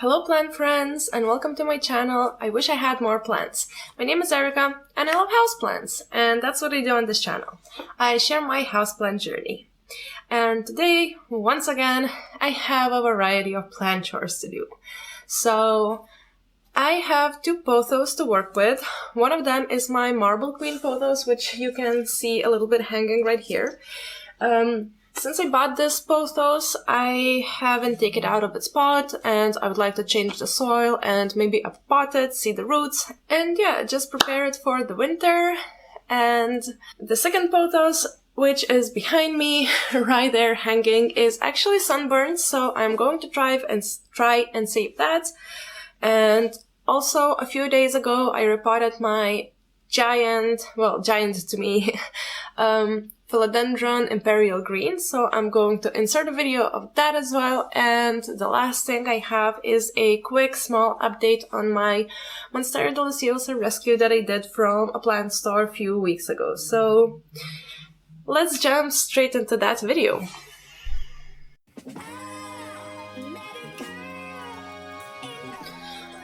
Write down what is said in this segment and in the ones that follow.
Hello plant friends and welcome to my channel. I wish I had more plants. My name is Erica and I love houseplants, and that's what I do on this channel. I share my houseplant journey. And today, once again, I have a variety of plant chores to do. So I have two pothos to work with. One of them is my marble queen pothos, which you can see a little bit hanging right here. Since I bought this pothos, I haven't taken it out of its pot, and I would like to change the soil and maybe uppot it, see the roots, and yeah, just prepare it for the winter. And the second pothos, which is behind me, right there hanging, is actually sunburned, so I'm going to try and save that. And also, a few days ago, I repotted my giant to me, Philodendron Imperial Green, so I'm going to insert a video of that as well. And the last thing I have is a quick small update on my Monstera deliciosa rescue that I did from a plant store a few weeks ago. So let's jump straight into that video.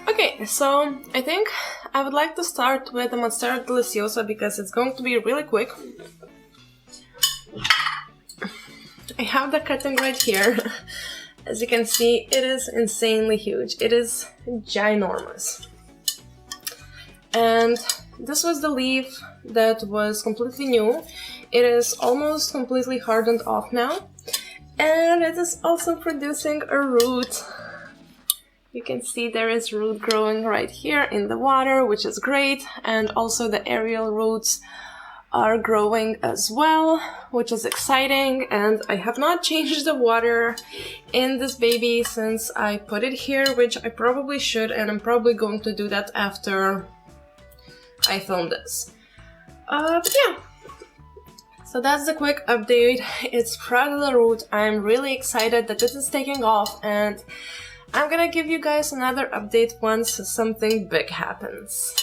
Okay, so I think I would like to start with the Monstera deliciosa because it's going to be really quick. I have the cutting right here. As you can see, it is insanely huge. It is ginormous. And this was the leaf that was completely new. It is almost completely hardened off now. And it is also producing a root. You can see there is root growing right here in the water, which is great. And also the aerial roots are growing as well, which is exciting. And I have not changed the water in this baby since I put it here, which I probably should, and I'm probably going to do that after I film this. But yeah, so that's the quick update. It's proud of the root. I'm really excited that this is taking off, and I'm gonna give you guys another update once something big happens.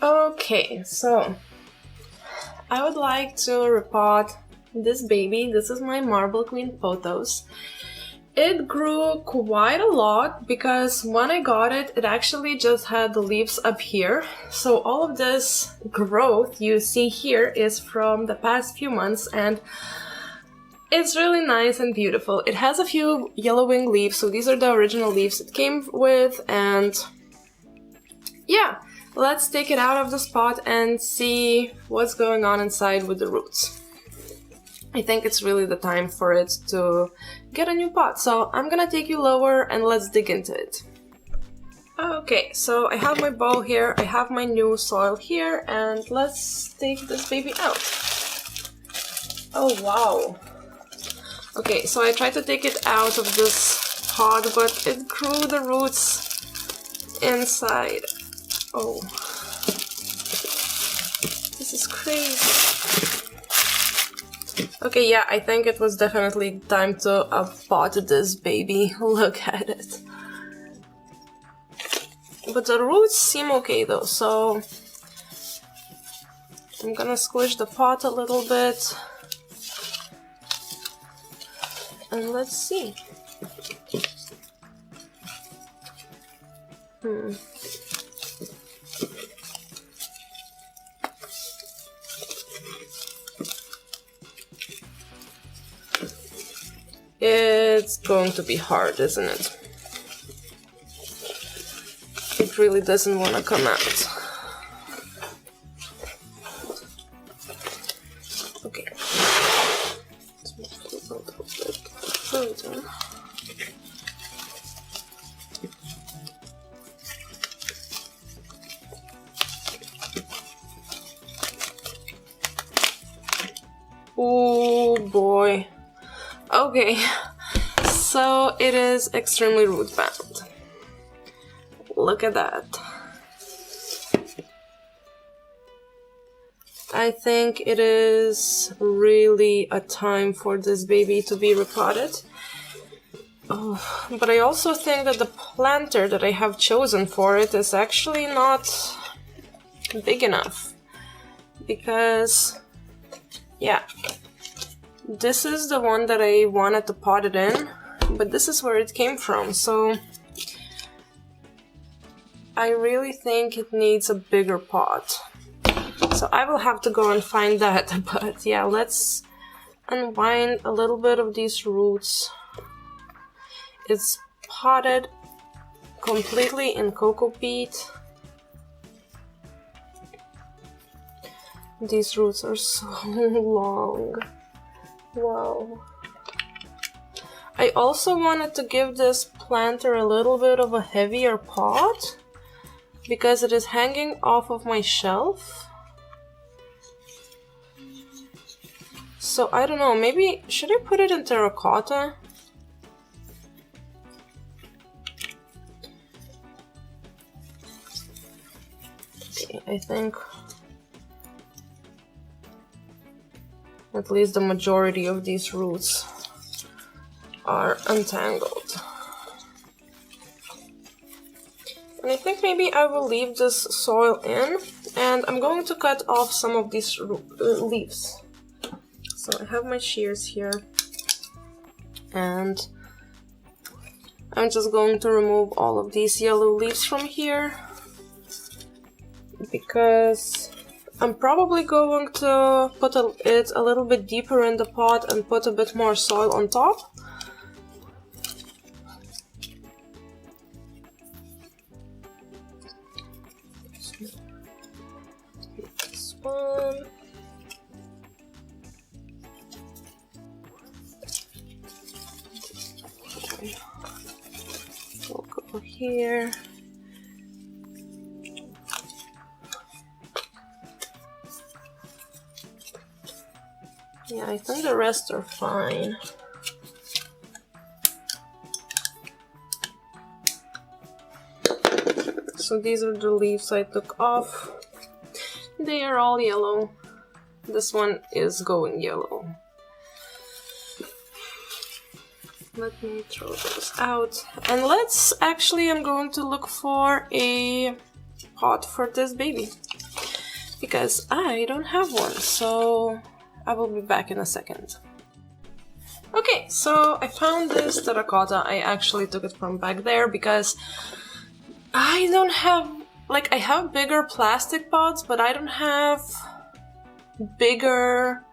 Okay, so I would like to repot this baby. This is my marble queen pothos. It grew quite a lot because when I got it, it actually just had the leaves up here. So all of this growth you see here is from the past few months, and it's really nice and beautiful. It has a few yellowing leaves, so these are the original leaves it came with, and yeah. Let's take it out of the pot and see what's going on inside with the roots. I think it's really the time for it to get a new pot, so I'm gonna take you lower and let's dig into it. Okay, so I have my bowl here, I have my new soil here, and let's take this baby out. Oh wow! Okay, so I tried to take it out of this pot, but it grew the roots inside. Oh, this is crazy. Okay, yeah, I think it was definitely time to uppot this baby. Look at it. But the roots seem okay though, so I'm gonna squish the pot a little bit. And let's see. It's going to be hard, isn't it? It really doesn't want to come out. Okay. Let's move it a little bit further. Oh boy. Okay, so it is extremely root bound. Look at that. I think it is really a time for this baby to be repotted. Oh, but I also think that the planter that I have chosen for it is actually not big enough. Because, yeah. This is the one that I wanted to pot it in, but this is where it came from, so I really think it needs a bigger pot. So I will have to go and find that, but yeah, let's unwind a little bit of these roots. It's potted completely in cocoa peat. These roots are so long. Wow. I also wanted to give this planter a little bit of a heavier pot because it is hanging off of my shelf. So I don't know, maybe should I put it in terracotta? Okay, I think at least the majority of these roots are untangled. And I think maybe I will leave this soil in, and I'm going to cut off some of these leaves. So I have my shears here, and I'm just going to remove all of these yellow leaves from here, because I'm probably going to put it a little bit deeper in the pot and put a bit more soil on top. This one. We'll go here. Yeah, I think the rest are fine. So these are the leaves I took off. They are all yellow. This one is going yellow. Let me throw those out. And I'm going to look for a pot for this baby, because I don't have one, so I will be back in a second. Okay, so I found this terracotta. I actually took it from back there because I don't have, I have bigger plastic pots, but I don't have bigger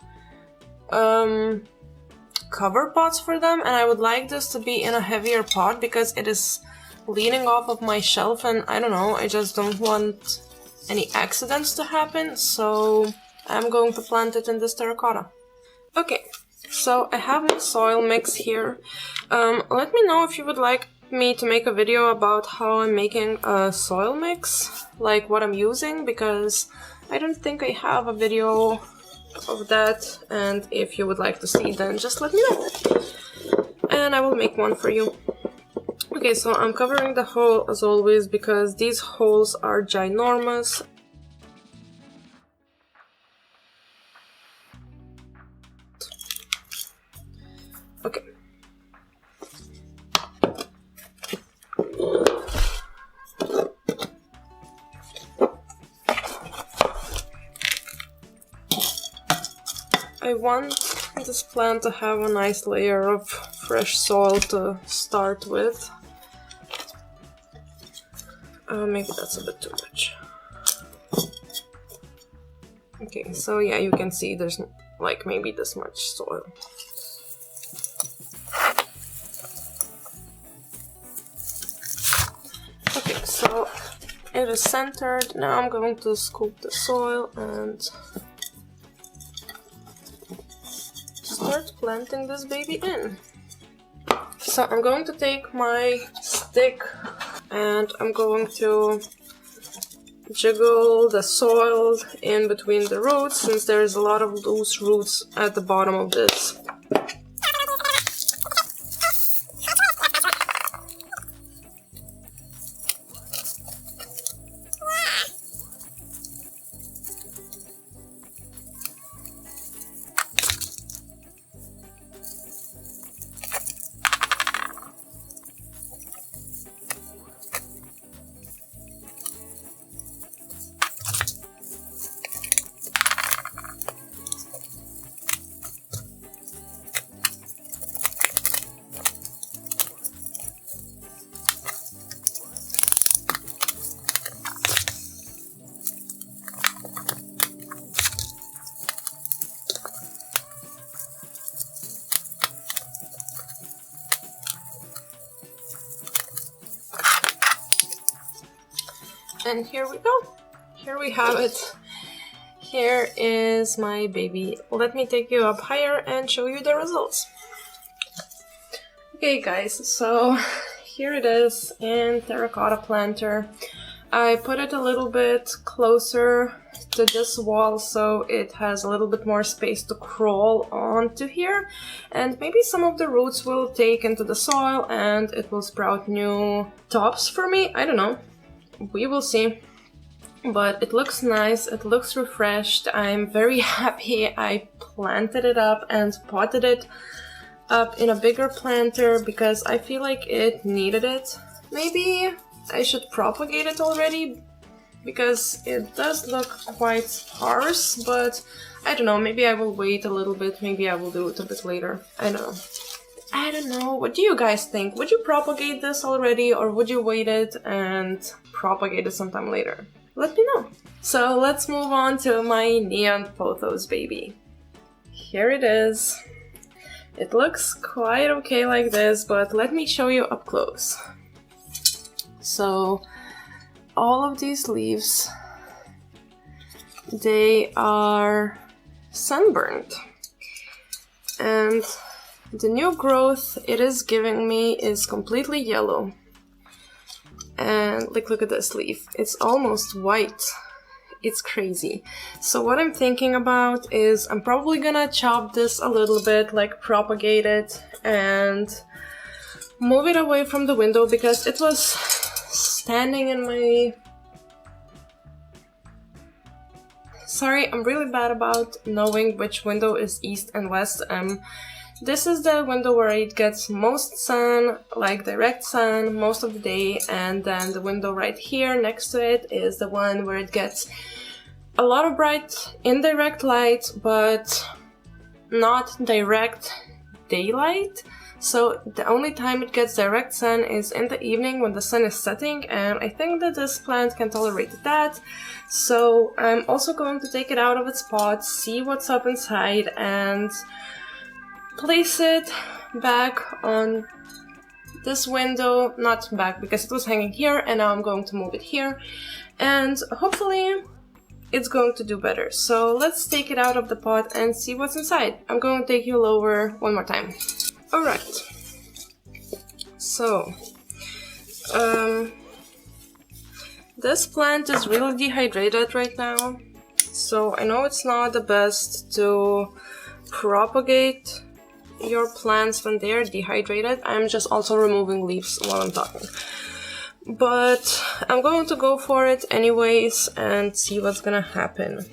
cover pots for them, and I would like this to be in a heavier pot because it is leaning off of my shelf, and I don't know, I just don't want any accidents to happen, so I'm going to plant it in this terracotta. Okay, so I have my soil mix here. Let me know if you would like me to make a video about how I'm making a soil mix, like what I'm using, because I don't think I have a video of that, and if you would like to see, then just let me know and I will make one for you. Okay, so I'm covering the hole as always because these holes are ginormous. Okay. I want this plant to have a nice layer of fresh soil to start with. Maybe that's a bit too much. Okay, so yeah, you can see there's like maybe this much soil. Okay, so it is centered. Now I'm going to scoop the soil and start planting this baby in. So I'm going to take my stick and I'm going to jiggle the soil in between the roots, since there's a lot of loose roots at the bottom of this. And here we go. Here we have it. Here is my baby. Let me take you up higher and show you the results. Okay guys, so here it is in terracotta planter. I put it a little bit closer to this wall so it has a little bit more space to crawl onto here, and maybe some of the roots will take into the soil and it will sprout new tops for me. I don't know. We will see. But it looks nice, it looks refreshed. I'm very happy I planted it up and potted it up in a bigger planter because I feel like it needed it. Maybe I should propagate it already because it does look quite sparse, but I don't know, maybe I will wait a little bit, maybe I will do it a bit later. I don't know. What do you guys think? Would you propagate this already, or would you wait it and propagate it sometime later? Let me know. So let's move on to my Neon Pothos baby. Here it is. It looks quite okay like this, but let me show you up close. So all of these leaves, they are sunburned. And the new growth it is giving me is completely yellow. And like, look at this leaf. It's almost white. It's crazy. So what I'm thinking about is I'm probably gonna chop this a little bit, like propagate it and move it away from the window because it was standing in my... Sorry, I'm really bad about knowing which window is east and west. This is the window where it gets most sun, like direct sun, most of the day, and then the window right here next to it is the one where it gets a lot of bright indirect light, but not direct daylight. So the only time it gets direct sun is in the evening when the sun is setting, and I think that this plant can tolerate that. So I'm also going to take it out of its pot, see what's up inside, and place it back on this window, not back because it was hanging here, and now I'm going to move it here, and hopefully it's going to do better. So let's take it out of the pot and see what's inside. I'm going to take you lower one more time. Alright, so this plant is really dehydrated right now, so I know it's not the best to propagate your plants when they're dehydrated. I'm just also removing leaves while I'm talking. But I'm going to go for it anyways and see what's gonna happen.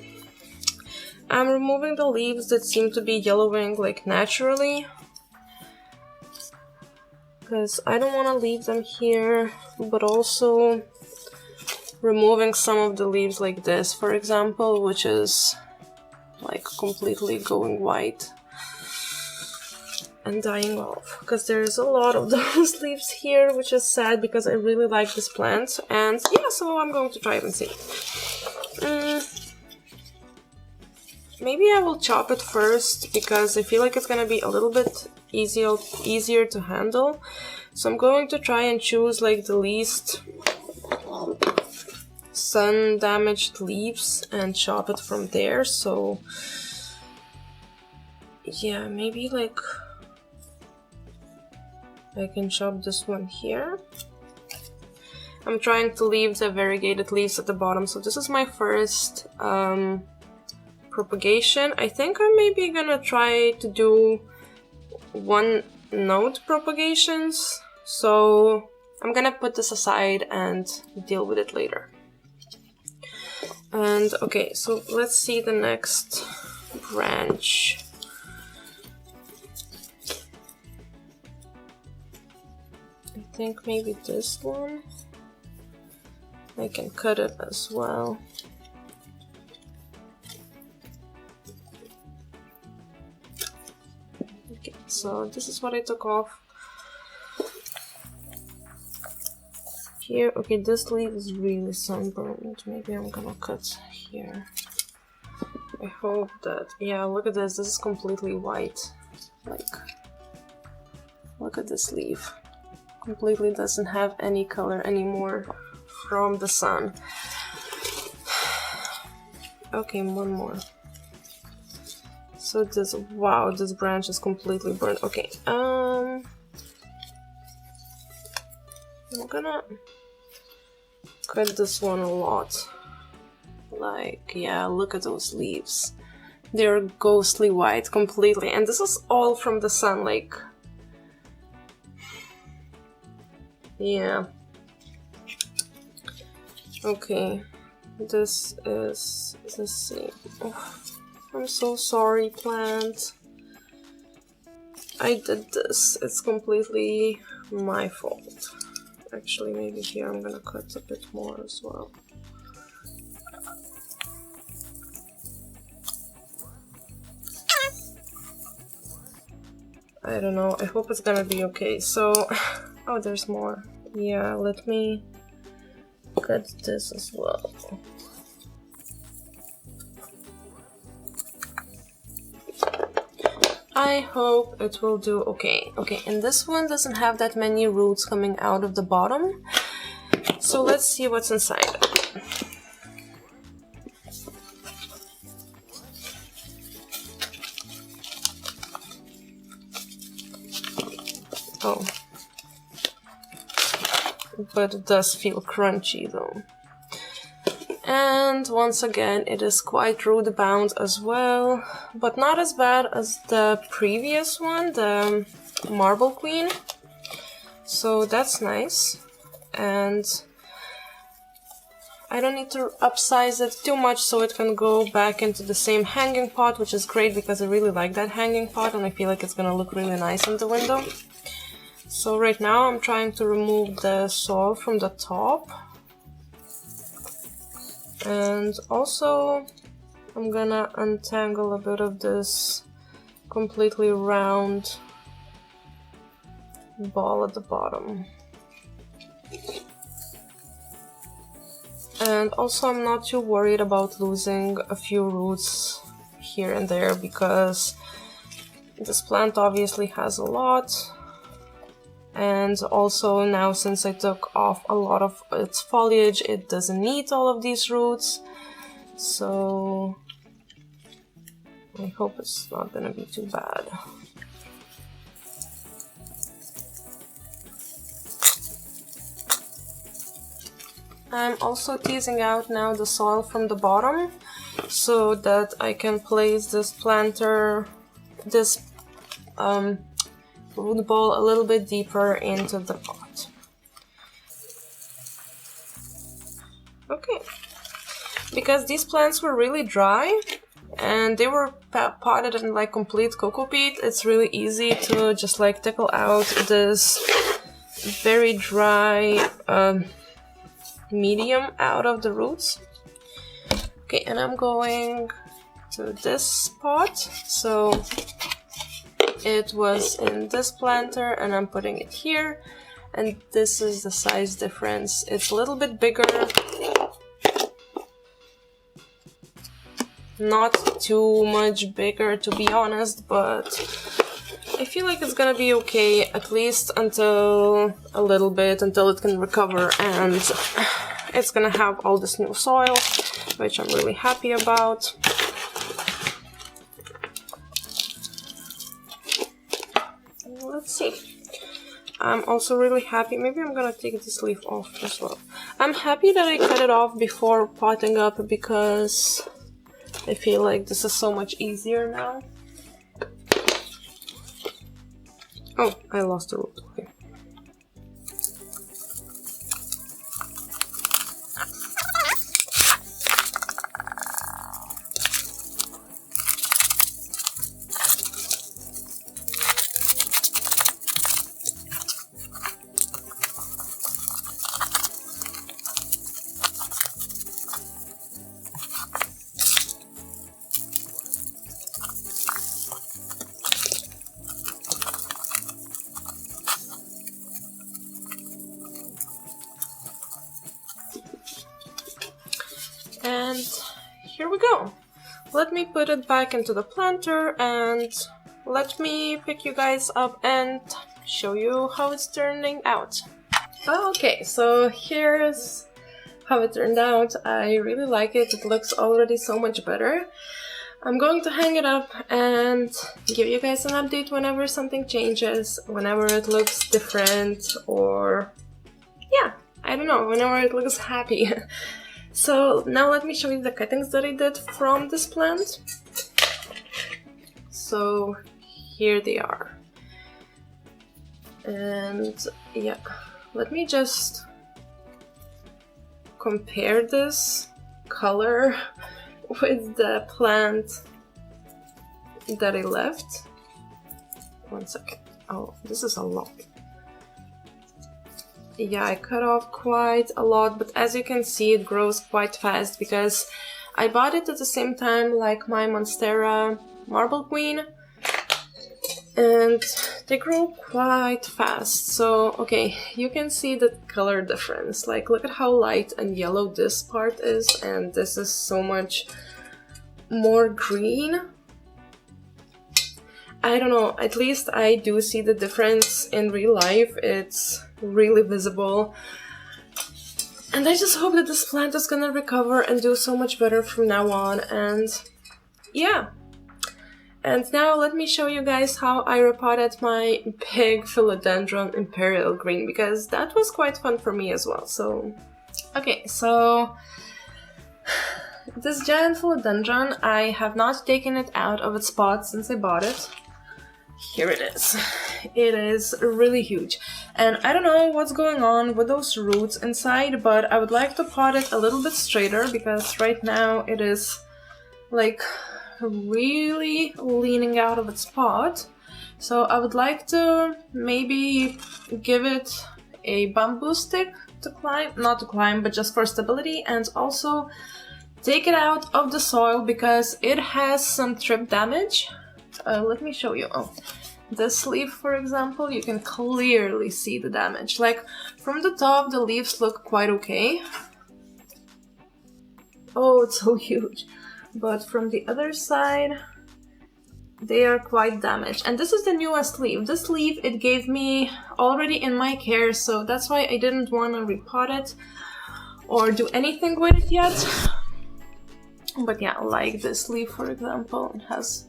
I'm removing the leaves that seem to be yellowing like naturally, because I don't want to leave them here, but also removing some of the leaves like this, for example, which is like completely going white and dying off, because there's a lot of those leaves here, which is sad because I really like this plant. And yeah, so I'm going to try it and see. Maybe I will chop it first because I feel like it's gonna be a little bit easier to handle. So I'm going to try and choose like the least sun damaged leaves and chop it from there. So yeah, maybe like I can chop this one here. I'm trying to leave the variegated leaves at the bottom, so this is my first propagation. I think I'm maybe gonna try to do one node propagations, so I'm gonna put this aside and deal with it later. And okay, so let's see the next branch. I think maybe this one. I can cut it as well. Okay, so this is what I took off. Here, okay, this leaf is really sunburned. Maybe I'm gonna cut here. I hope that, yeah, look at this. This is completely white. Like, look at this leaf. Completely doesn't have any color anymore. from the sun. Okay, one more. So this, wow, this branch is completely burned. Okay, I'm gonna cut this one a lot. Like, yeah, look at those leaves. They're ghostly white completely, and this is all from the sun, like, yeah. Okay, this is the same. Oh, I'm so sorry, plant. I did this. It's completely my fault. Actually, maybe here I'm gonna cut a bit more as well. I don't know. I hope it's gonna be okay. So, oh, there's more. Yeah, let me cut this as well. I hope it will do okay. Okay, and this one doesn't have that many roots coming out of the bottom. So let's see what's inside. Oh. But it does feel crunchy though. And once again, it is quite root bound as well, but not as bad as the previous one, the Marble Queen. So that's nice. And I don't need to upsize it too much so it can go back into the same hanging pot, which is great because I really like that hanging pot and I feel like it's gonna look really nice in the window. So right now I'm trying to remove the soil from the top. And also I'm gonna untangle a bit of this completely round ball at the bottom. And also I'm not too worried about losing a few roots here and there because this plant obviously has a lot. And also now, since I took off a lot of its foliage, it doesn't need all of these roots. So I hope it's not gonna be too bad. I'm also teasing out now the soil from the bottom so that I can place this planter, this root ball a little bit deeper into the pot. Okay, because these plants were really dry and they were potted in like complete cocoa peat, it's really easy to just like tickle out this very dry medium out of the roots. Okay, and I'm going to this pot. So it was in this planter and I'm putting it here, and this is the size difference. It's a little bit bigger, not too much bigger to be honest, but I feel like it's gonna be okay, at least until a little bit, until it can recover and it's gonna have all this new soil, which I'm really happy about. Let's see. I'm also really happy. Maybe I'm gonna take this leaf off as well. I'm happy that I cut it off before potting up because I feel like this is so much easier now. Oh, I lost the root. Okay. And here we go. Let me put it back into the planter and let me pick you guys up and show you how it's turning out. Okay, so here's how it turned out. I really like it. It looks already so much better. I'm going to hang it up and give you guys an update whenever something changes, whenever it looks different, or yeah, I don't know, whenever it looks happy. So now let me show you the cuttings that I did from this plant. So here they are. And yeah, let me just compare this color with the plant that I left. One second. Oh, this is a lot. Yeah, I cut off quite a lot, but as you can see, it grows quite fast because I bought it at the same time like my Monstera Marble Queen, and they grow quite fast. So, okay, you can see the color difference. Like, look at how light and yellow this part is, and this is so much more green. I don't know, at least I do see the difference in real life. It's really visible. And I just hope that this plant is gonna recover and do so much better from now on, and yeah. And now let me show you guys how I repotted my BIG Philodendron Imperial Green, because that was quite fun for me as well. So, okay, so this giant philodendron, I have not taken it out of its pot since I bought it. Here it is. It is really huge. And I don't know what's going on with those roots inside, but I would like to pot it a little bit straighter because right now it is like really leaning out of its pot. So I would like to maybe give it a bamboo stick to climb, not to climb, but just for stability, and also take it out of the soil because it has some trip damage. Let me show you. Oh, this leaf, for example, you can clearly see the damage. Like, from the top, the leaves look quite okay. Oh, it's so huge. But from the other side, they are quite damaged. And this is the newest leaf. This leaf, it gave me already in my care, so that's why I didn't want to repot it or do anything with it yet. But yeah, like this leaf, for example, it has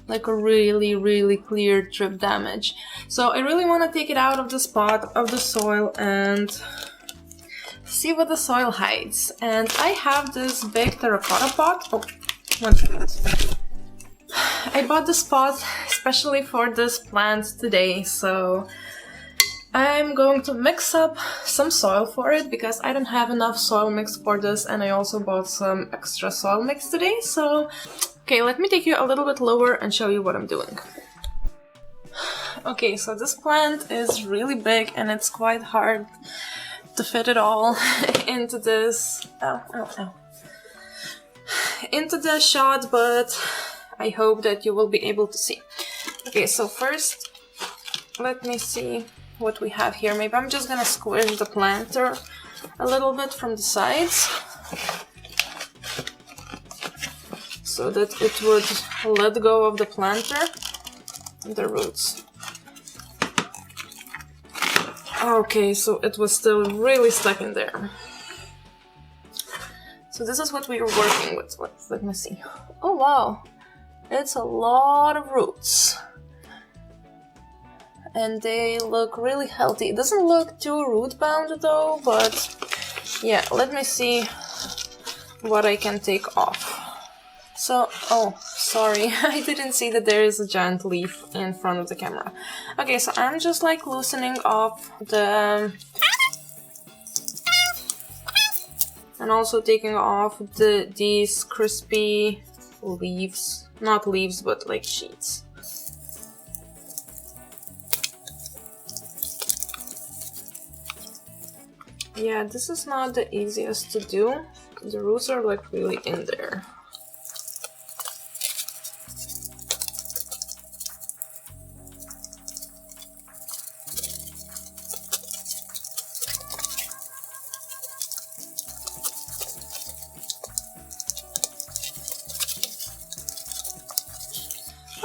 like a really clear drip damage. So I really want to take it out of the spot of the soil and see what the soil hides. And I have this big terracotta pot. Oh, one second. I bought this pot especially for this plant today, so I'm going to mix up some soil for it because I don't have enough soil mix for this, and I also bought some extra soil mix today. So okay, let me take you a little bit lower and show you what I'm doing. Okay, so this plant is really big and it's quite hard to fit it all into this, into the shot, but I hope that you will be able to see. Okay, so first, let me see what we have here. Maybe I'm just gonna squish the planter a little bit from the sides, so that it would let go of the planter and the roots. Okay, so it was still really stuck in there. So this is what we are working with. Let me see. Oh wow, it's a lot of roots. And they look really healthy. It doesn't look too root bound though, but yeah, let me see what I can take off. So, oh, sorry, I didn't see that there is a giant leaf in front of the camera. Okay, so I'm just like loosening off the... and also taking off these crispy leaves. Not leaves, but like sheets. Yeah, this is not the easiest to do. The roots are like really in there.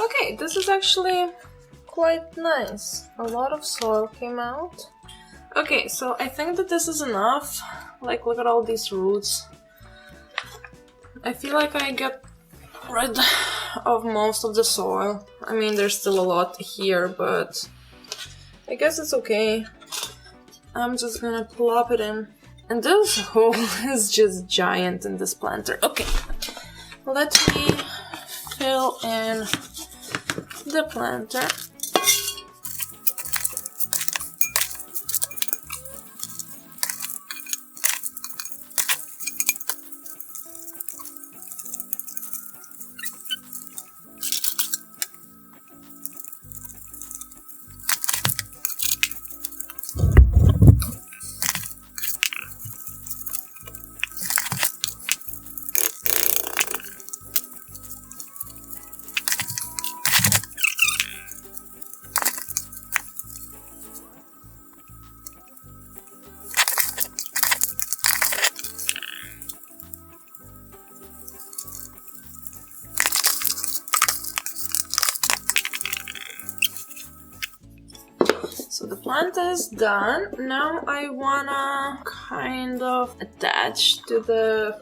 Okay, this is actually quite nice. A lot of soil came out. Okay, so I think that this is enough. Like, look at all these roots. I feel like I get rid of most of the soil. I mean, there's still a lot here, but I guess it's okay. I'm just gonna plop it in. And this hole is just giant in this planter. Okay, let me fill in the planter. So the plant is done. Now I wanna kind of attach to the...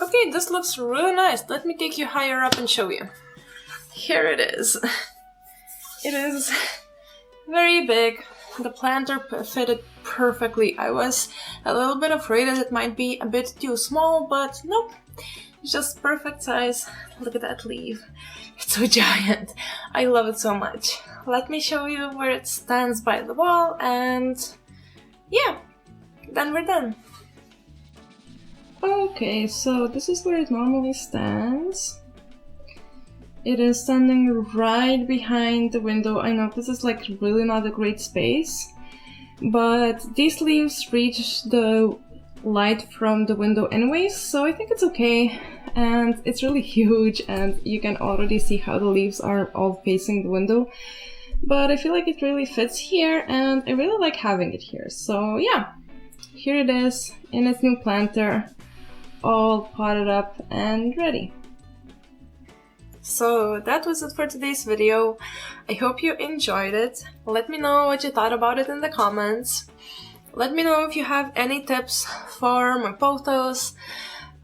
Okay, this looks really nice. Let me take you higher up and show you. Here it is. It is very big. The planter fitted perfectly. I was a little bit afraid that it might be a bit too small, but nope. It's just perfect size. Look at that leaf. It's so giant. I love it so much. Let me show you where it stands by the wall, and yeah, then we're done. Okay, so this is where it normally stands. It is standing right behind the window. I know this is like really not a great space, but these leaves reach the light from the window anyways, so I think it's okay. And it's really huge, and you can already see how the leaves are all facing the window. But I feel like it really fits here, and I really like having it here. So yeah, here it is in its new planter, all potted up and ready. So that was it for today's video. I hope you enjoyed it. Let me know what you thought about it in the comments. Let me know if you have any tips for my pothos.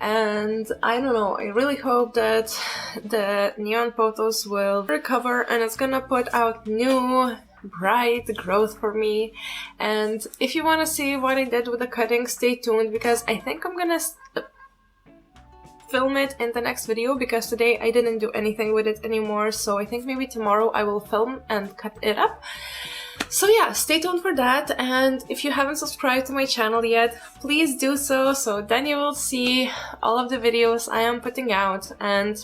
And I don't know, I really hope that the Neon Pothos will recover and it's gonna put out new bright growth for me. And if you want to see what I did with the cutting, stay tuned, because I think I'm gonna film it in the next video, because today I didn't do anything with it anymore, so I think maybe tomorrow I will film and cut it up. So yeah, stay tuned for that, and if you haven't subscribed to my channel yet, please do so, so then you will see all of the videos I am putting out. And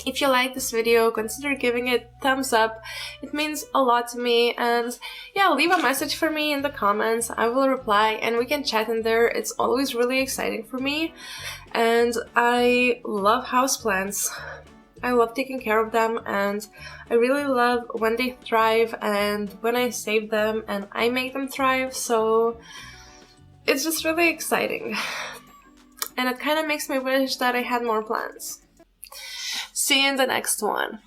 if you like this video, consider giving it a thumbs up. It means a lot to me. And yeah, leave a message for me in the comments. I will reply and we can chat in there. It's always really exciting for me. And I love houseplants. I love taking care of them, and I really love when they thrive and when I save them and I make them thrive. So it's just really exciting. And it kind of makes me wish that I had more plants. See you in the next one.